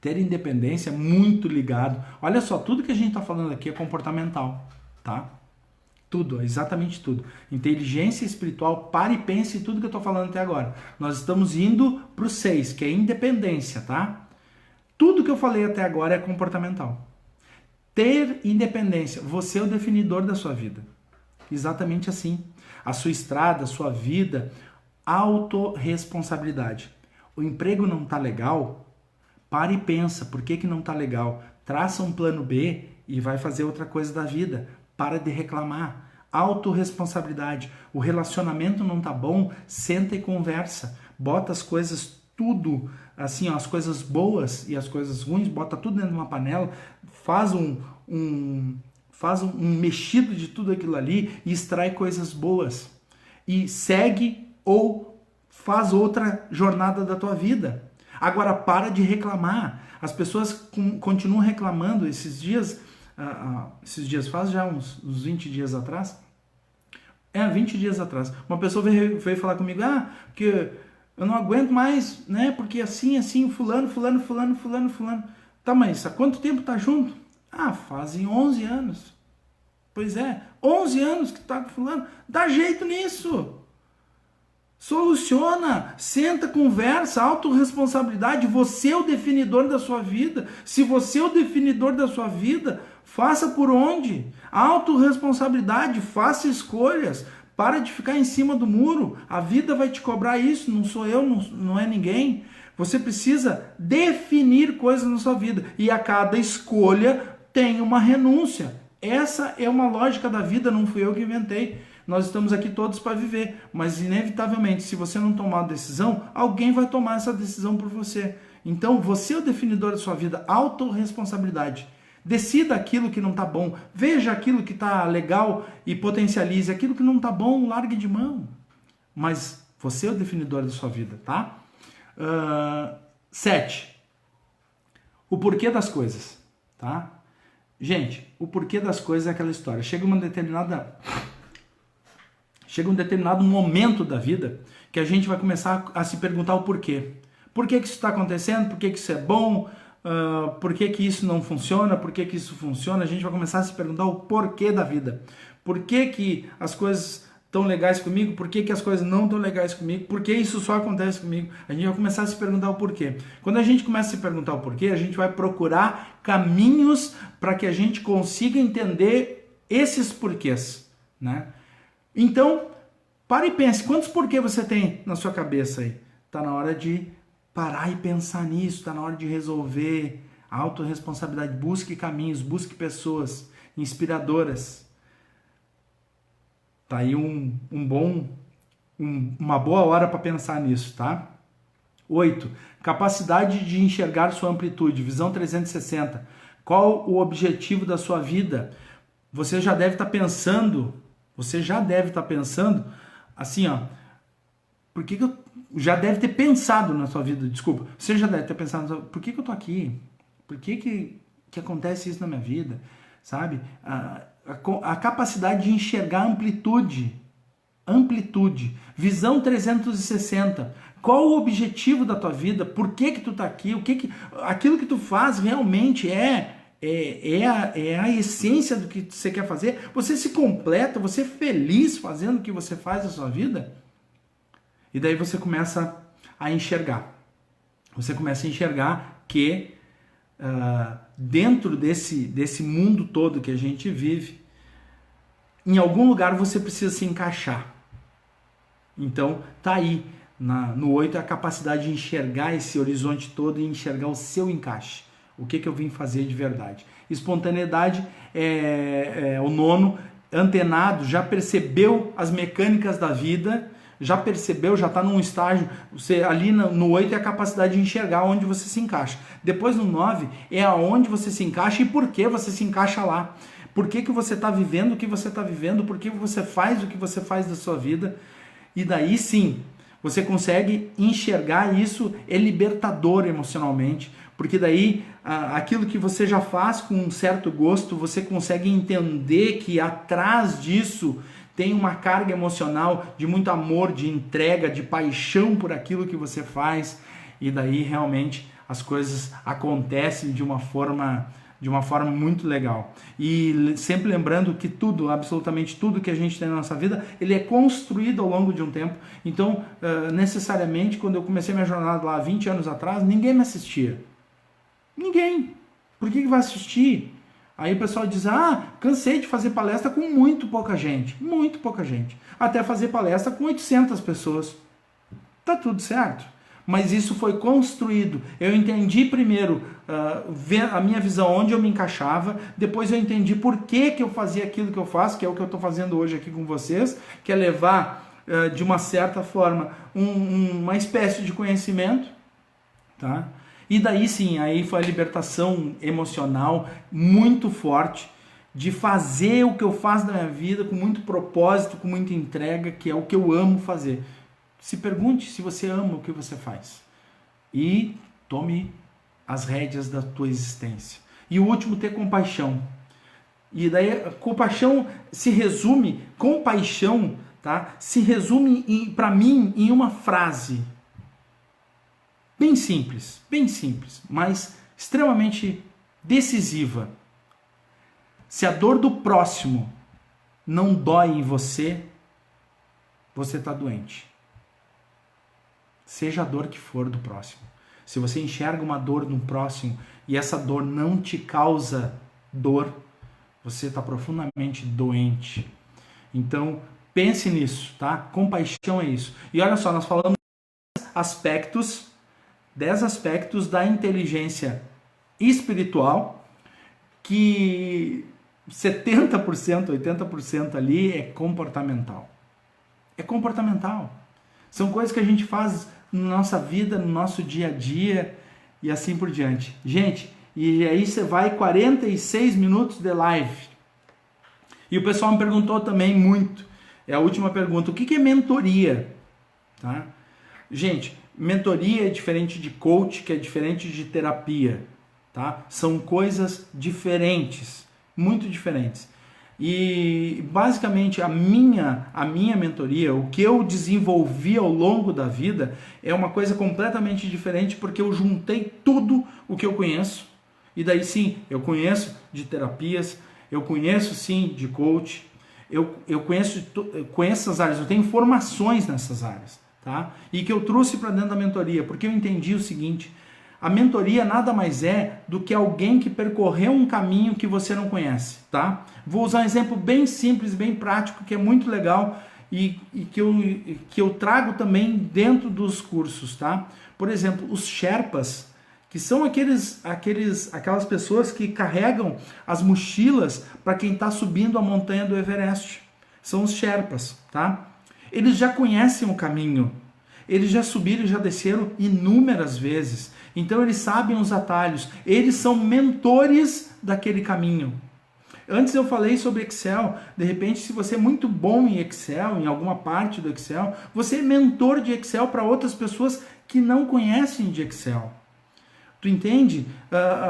Ter independência é muito ligado. Olha só, tudo que a gente está falando aqui é comportamental, tá? Tudo, exatamente tudo. Inteligência espiritual, pare e pense em tudo que eu estou falando até agora. Nós estamos indo para o 6, que é independência, tá? Tudo que eu falei até agora é comportamental. Ter independência, você é o definidor da sua vida. Exatamente assim. A sua estrada, a sua vida, autorresponsabilidade. O emprego não está legal? Pare e pensa, por que não está legal? Traça um plano B e vai fazer outra coisa da vida. Para de reclamar. Autorresponsabilidade. O relacionamento não tá bom, senta e conversa. Bota as coisas tudo, assim, ó, as coisas boas e as coisas ruins, bota tudo dentro de uma panela, faz um mexido de tudo aquilo ali e extrai coisas boas. E segue ou faz outra jornada da tua vida. Agora, para de reclamar. As pessoas continuam reclamando esses dias faz já uns 20 dias atrás. 20 dias atrás. Uma pessoa veio falar comigo, que eu não aguento mais, né? Porque assim, fulano. Tá, mas há quanto tempo tá junto? Fazem 11 anos. Pois é, 11 anos que tá com fulano. Dá jeito nisso. Soluciona, senta, conversa, autorresponsabilidade. Você é o definidor da sua vida. Se você é o definidor da sua vida, faça por onde? Autorresponsabilidade, faça escolhas. Para de ficar em cima do muro. A vida vai te cobrar isso, não sou eu, não é ninguém. Você precisa definir coisas na sua vida. E a cada escolha tem uma renúncia. Essa é uma lógica da vida, não fui eu que inventei. Nós estamos aqui todos para viver, mas inevitavelmente, se você não tomar a decisão, alguém vai tomar essa decisão por você. Então, você é o definidor da sua vida, autorresponsabilidade. Decida aquilo que não está bom, veja aquilo que está legal e potencialize. Aquilo que não está bom, largue de mão. Mas Você é o definidor da sua vida, tá? 7. O porquê das coisas, tá? Gente, o porquê das coisas é aquela história. Chega um determinado momento da vida que a gente vai começar a se perguntar o porquê. Por que isso está acontecendo? Por que isso é bom? Por que isso não funciona? Por que isso funciona? A gente vai começar a se perguntar o porquê da vida. Por que as coisas estão legais comigo? Por que as coisas não estão legais comigo? Por que isso só acontece comigo? A gente vai começar a se perguntar o porquê. Quando a gente começa a se perguntar o porquê, a gente vai procurar caminhos para que a gente consiga entender esses porquês, né? Então, pare e pense, quantos porquê você tem na sua cabeça aí? Tá na hora de parar e pensar nisso, tá na hora de resolver. Autorresponsabilidade, busque caminhos, busque pessoas inspiradoras. Tá aí uma boa hora para pensar nisso, tá? 8. Capacidade de enxergar sua amplitude, visão 360. Qual o objetivo da sua vida? Você já deve estar pensando assim, ó, já deve ter pensado na sua vida, desculpa, você já deve ter pensado, por que eu tô aqui? Por que acontece isso na minha vida? Sabe? A capacidade de enxergar amplitude, visão 360. Qual o objetivo da tua vida? Por que tu tá aqui? Aquilo que tu faz realmente é a essência do que você quer fazer? Você se completa? Você é feliz fazendo o que você faz na sua vida? E daí você começa a enxergar. Você começa a enxergar que dentro desse mundo todo que a gente vive, em algum lugar você precisa se encaixar. Então, tá aí. No 8 é a capacidade de enxergar esse horizonte todo e enxergar o seu encaixe. O que eu vim fazer de verdade. Espontaneidade é o 9. Antenado, já percebeu as mecânicas da vida, já percebeu, já está num estágio, você ali no 8 é a capacidade de enxergar onde você se encaixa. Depois no 9 é aonde você se encaixa e por que você se encaixa lá. Por que você está vivendo o que você está vivendo, por que você faz o que você faz da sua vida. E daí sim, você consegue enxergar isso, é libertador emocionalmente, porque daí aquilo que você já faz com um certo gosto, você consegue entender que atrás disso tem uma carga emocional de muito amor, de entrega, de paixão por aquilo que você faz, e daí realmente as coisas acontecem de uma forma muito legal. E sempre lembrando que tudo, absolutamente tudo que a gente tem na nossa vida, ele é construído ao longo de um tempo. Então, necessariamente, quando eu comecei minha jornada lá 20 anos atrás, ninguém me assistia. Ninguém. Por que vai assistir? Aí o pessoal diz, cansei de fazer palestra com muito pouca gente. Muito pouca gente. Até fazer palestra com 800 pessoas. Tá tudo certo. Mas isso foi construído. Eu entendi primeiro a minha visão, onde eu me encaixava. Depois eu entendi por que eu fazia aquilo que eu faço, que é o que eu estou fazendo hoje aqui com vocês, que é levar, de uma certa forma, uma espécie de conhecimento, tá? E daí sim, aí foi a libertação emocional muito forte de fazer o que eu faço na minha vida com muito propósito, com muita entrega, que é o que eu amo fazer. Se pergunte se você ama o que você faz. E tome as rédeas da tua existência. E o último, ter compaixão. E daí, compaixão se resume, tá? Se resume para mim em uma frase. Bem simples, mas extremamente decisiva. Se a dor do próximo não dói em você, você está doente. Seja a dor que for do próximo. Se você enxerga uma dor no próximo e essa dor não te causa dor, você está profundamente doente. Então, pense nisso, tá? Compaixão é isso. E olha só, nós falamos 10 aspectos da inteligência espiritual, que 70%, 80% ali é comportamental. É comportamental. São coisas que a gente faz na nossa vida, no nosso dia a dia e assim por diante. Gente, e aí você vai 46 minutos de live. E o pessoal me perguntou também muito, é a última pergunta, o que é mentoria? tá? Gente, mentoria é diferente de coach, que é diferente de terapia, tá? São coisas diferentes, muito diferentes. E basicamente a minha mentoria, o que eu desenvolvi ao longo da vida é uma coisa completamente diferente, porque eu juntei tudo o que eu conheço. E daí sim, eu conheço de terapias, eu conheço sim de coach, eu conheço essas áreas, eu tenho formações nessas áreas, tá? E que eu trouxe para dentro da mentoria, porque eu entendi o seguinte: a mentoria nada mais é do que alguém que percorreu um caminho que você não conhece, tá? Vou usar um exemplo bem simples, bem prático, que é muito legal e que eu trago também dentro dos cursos, tá? Por exemplo, os Sherpas, que são aquelas pessoas que carregam as mochilas para quem está subindo a montanha do Everest. São os Sherpas, tá? Eles já conhecem o caminho, eles já subiram e já desceram inúmeras vezes. Então eles sabem os atalhos, eles são mentores daquele caminho. Antes eu falei sobre Excel, de repente se você é muito bom em Excel, em alguma parte do Excel, você é mentor de Excel para outras pessoas que não conhecem de Excel. Tu entende?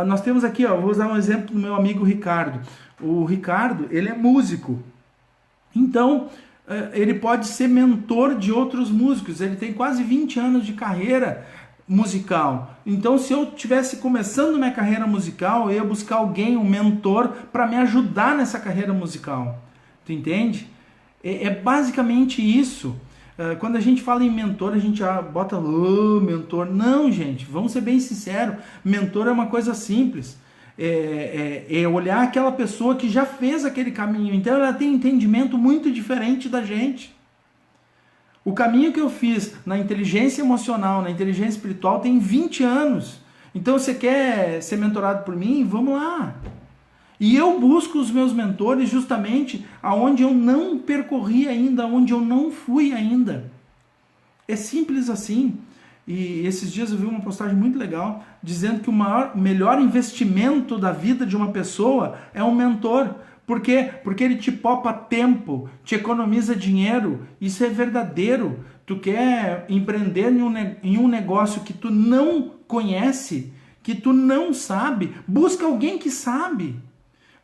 Nós temos aqui, vou usar um exemplo do meu amigo Ricardo. O Ricardo, ele é músico. Então, ele pode ser mentor de outros músicos. Ele tem quase 20 anos de carreira musical. Então, se eu estivesse começando minha carreira musical, eu ia buscar alguém, um mentor, para me ajudar nessa carreira musical. Tu entende? É basicamente isso. Quando a gente fala em mentor, a gente bota mentor. Não, gente, vamos ser bem sinceros. Mentor é uma coisa simples. É olhar aquela pessoa que já fez aquele caminho. Então ela tem um entendimento muito diferente da gente. O caminho que eu fiz na inteligência emocional, na inteligência espiritual, tem 20 anos. Então você quer ser mentorado por mim? Vamos lá. E eu busco os meus mentores justamente aonde eu não percorri ainda, onde eu não fui ainda. É simples assim. E esses dias eu vi uma postagem muito legal dizendo que o melhor investimento da vida de uma pessoa é um mentor. Por quê? Porque ele te poupa tempo, te economiza dinheiro. Isso é verdadeiro. Tu quer empreender em um negócio que tu não conhece, que tu não sabe, busca alguém que sabe.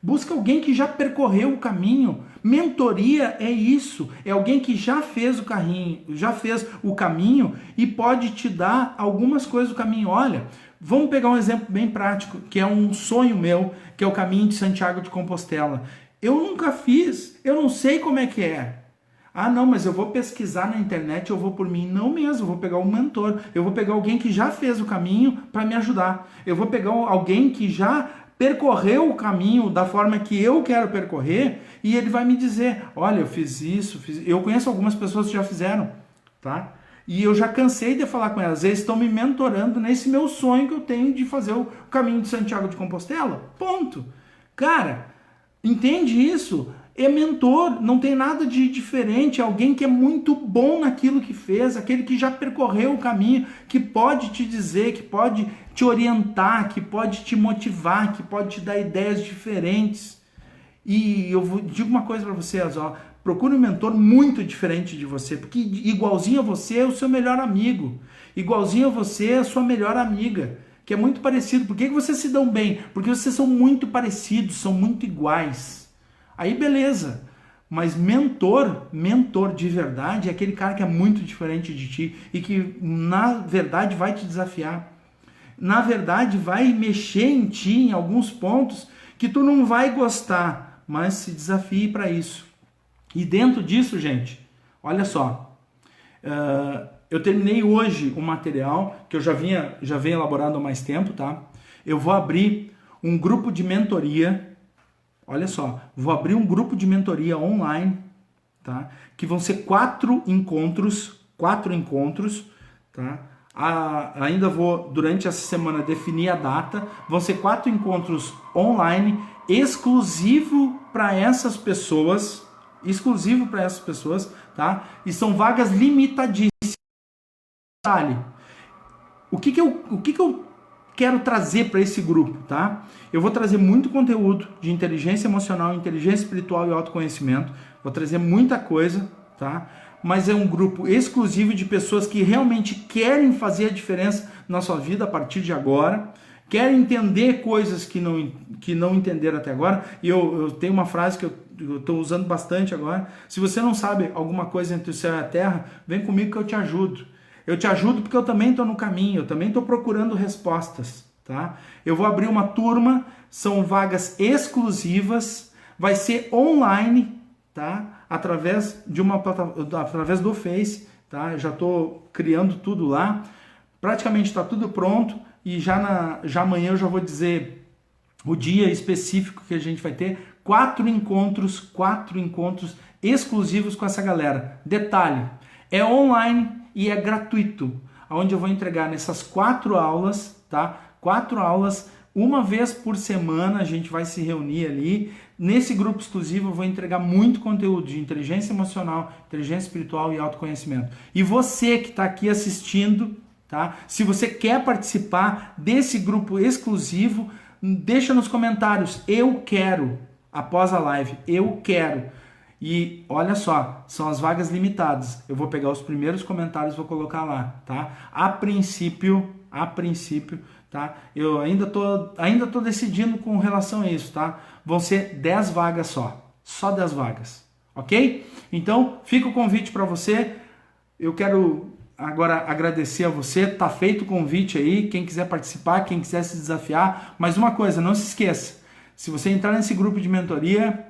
Busca alguém que já percorreu o caminho. Mentoria é isso. É alguém que já fez o caminho e pode te dar algumas coisas do caminho. Olha, vamos pegar um exemplo bem prático, que é um sonho meu, que é o caminho de Santiago de Compostela. Eu nunca fiz, eu não sei como é que é. Ah, não, mas eu vou pesquisar na internet, eu vou por mim. Não mesmo, eu vou pegar um mentor. Eu vou pegar alguém que já fez o caminho para me ajudar. Eu vou pegar alguém que já percorreu o caminho da forma que eu quero percorrer e ele vai me dizer, olha, eu fiz isso, eu conheço algumas pessoas que já fizeram, tá? E eu já cansei de falar com elas, eles estão me mentorando nesse meu sonho que eu tenho de fazer o caminho de Santiago de Compostela, ponto. Cara, entende isso? É mentor, não tem nada de diferente, é alguém que é muito bom naquilo que fez, aquele que já percorreu o caminho, que pode te dizer, que pode te orientar, que pode te motivar, que pode te dar ideias diferentes. E eu digo uma coisa para vocês, procure um mentor muito diferente de você, porque igualzinho a você é o seu melhor amigo, igualzinho a você é a sua melhor amiga, que é muito parecido. Por que vocês se dão bem? Porque vocês são muito parecidos, são muito iguais. Aí beleza, mas mentor de verdade é aquele cara que é muito diferente de ti e que na verdade vai te desafiar. Na verdade vai mexer em ti em alguns pontos que tu não vai gostar, mas se desafie para isso. E dentro disso, gente, olha só, eu terminei hoje um material que eu já venho elaborando há mais tempo, tá? Eu vou abrir um grupo de mentoria. Olha só, vou abrir um grupo de mentoria online, tá? Que vão ser 4 encontros, tá? Ainda vou, durante essa semana, definir a data. Vão ser 4 encontros online, exclusivo para essas pessoas, tá? E são vagas limitadíssimas. O que eu quero trazer para esse grupo, tá? Eu vou trazer muito conteúdo de inteligência emocional, inteligência espiritual e autoconhecimento. Vou trazer muita coisa, tá? mas é um grupo exclusivo de pessoas que realmente querem fazer a diferença na sua vida a partir de agora, querem entender coisas que não entenderam até agora. E eu tenho uma frase que eu estou usando bastante agora: se você não sabe alguma coisa entre o céu e a terra, vem comigo que eu te ajudo. Eu te ajudo porque eu também estou no caminho, eu também estou procurando respostas, tá? Eu vou abrir uma turma, são vagas exclusivas, vai ser online, tá? Através do Face, tá? Eu já estou criando tudo lá, praticamente está tudo pronto, e já amanhã eu já vou dizer o dia específico que a gente vai ter. 4 encontros exclusivos com essa galera. Detalhe, é online e é gratuito, onde eu vou entregar nessas 4 aulas, tá? 4 aulas, uma vez por semana a gente vai se reunir ali. Nesse grupo exclusivo eu vou entregar muito conteúdo de inteligência emocional, inteligência espiritual e autoconhecimento. E você que está aqui assistindo, tá? Se você quer participar desse grupo exclusivo, deixa nos comentários: eu quero, após a live, eu quero. E olha só, são as vagas limitadas. Eu vou pegar os primeiros comentários e vou colocar lá, tá? A princípio, tá? Eu ainda tô decidindo com relação a isso, tá? Vão ser 10 vagas só 10 vagas, ok? Então, fica o convite para você. Eu quero agora agradecer a você, tá feito o convite aí, quem quiser participar, quem quiser se desafiar. Mas uma coisa, não se esqueça, se você entrar nesse grupo de mentoria,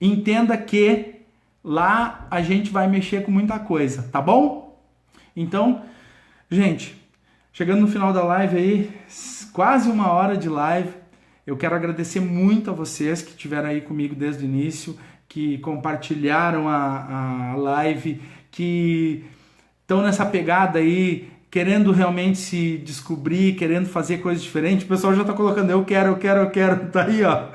entenda que lá a gente vai mexer com muita coisa, tá bom? Então, gente, chegando no final da live aí, quase 1 hora de live, eu quero agradecer muito a vocês que estiveram aí comigo desde o início, que compartilharam a live, que estão nessa pegada aí, querendo realmente se descobrir, querendo fazer coisas diferentes. O pessoal já está colocando eu quero, tá aí, ó,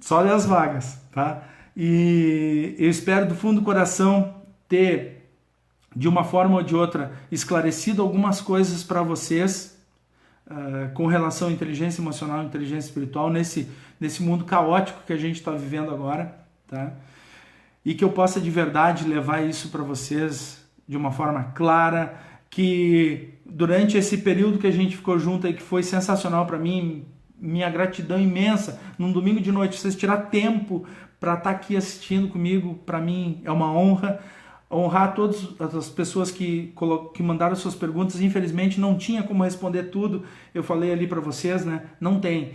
só 10 vagas, tá? E eu espero do fundo do coração ter, de uma forma ou de outra, esclarecido algumas coisas para vocês com relação à inteligência emocional, inteligência espiritual, nesse mundo caótico que a gente está vivendo agora, tá? E que eu possa de verdade levar isso para vocês de uma forma clara, que durante esse período que a gente ficou junto aí, que foi sensacional para mim, minha gratidão imensa, num domingo de noite, vocês tirar tempo para estar aqui assistindo comigo, para mim é uma honra. Honrar todas as pessoas que mandaram suas perguntas. Infelizmente não tinha como responder tudo, eu falei ali para vocês, né? Não tem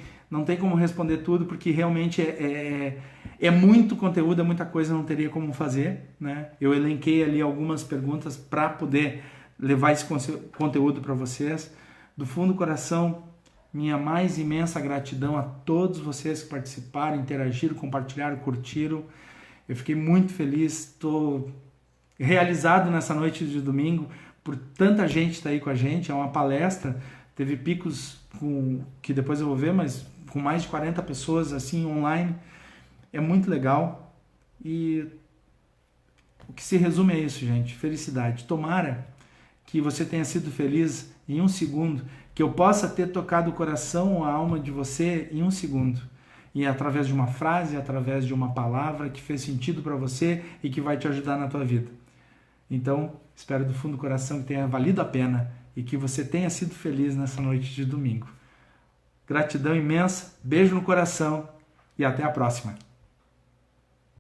como responder tudo, porque realmente é muito conteúdo, é muita coisa, não teria como fazer, né? Eu elenquei ali algumas perguntas para poder levar esse conteúdo para vocês. Do fundo do coração, minha mais imensa gratidão a todos vocês que participaram, interagiram, compartilharam, curtiram. Eu fiquei muito feliz, estou realizado nessa noite de domingo por tanta gente estar aí com a gente. É uma palestra, teve picos que depois eu vou ver, mas com mais de 40 pessoas assim online. É muito legal e o que se resume é isso, gente: felicidade. Tomara que você tenha sido feliz em 1 segundo, que eu possa ter tocado o coração ou a alma de você em 1 segundo, e através de uma frase, através de uma palavra que fez sentido para você e que vai te ajudar na tua vida. Então, espero do fundo do coração que tenha valido a pena e que você tenha sido feliz nessa noite de domingo. Gratidão imensa, beijo no coração e até a próxima.